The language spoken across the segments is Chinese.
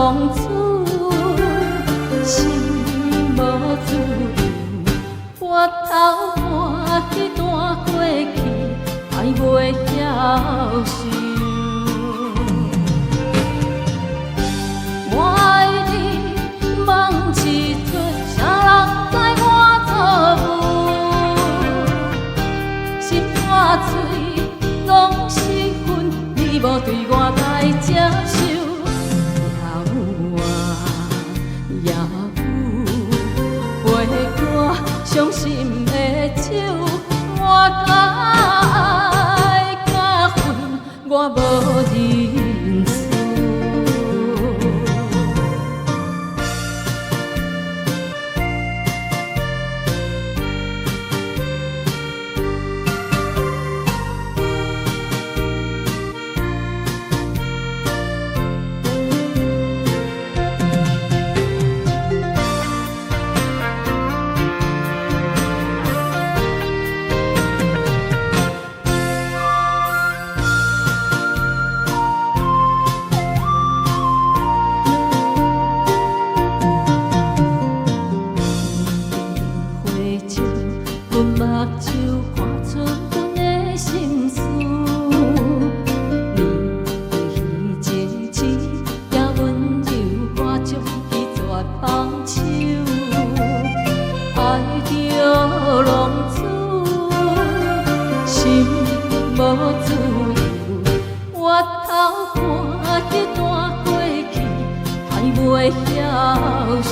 浪子，心无自由，我头看彼段过去，爱袂晓受。我爱你，梦一出，啥人知我做母？心肝嘴拢是恨，你无对我来接受。也有陪我伤心的手，我甲爱甲恨，我无认输。目睭看出阮的心事，你的情痴也温柔，我将伊绝放手。爱着浪子，心无自由，我头看彼段过去，爱袂晓受。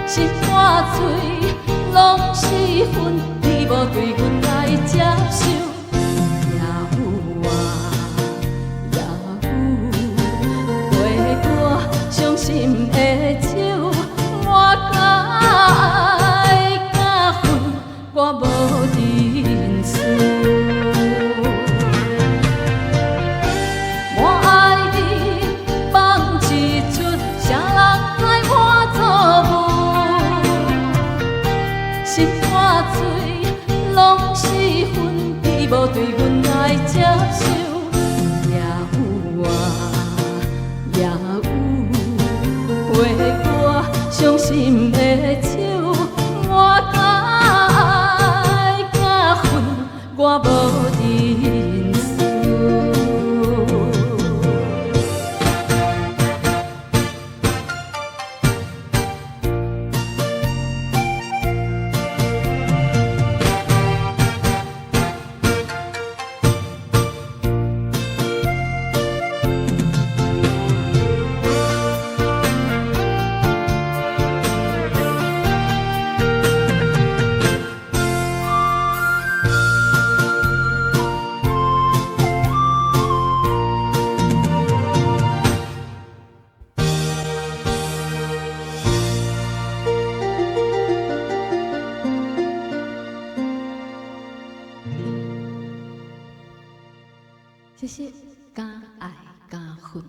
心肝嘴拢是恨，你无对阮来接受。也有也有陪我伤心的手，我甲爱甲恨，我无认输。心肝嘴拢是恨，你无对阮来接受。也有也有陪我伤心的手，我甲爱甲恨，我无认输。谢谢，敢爱敢恨。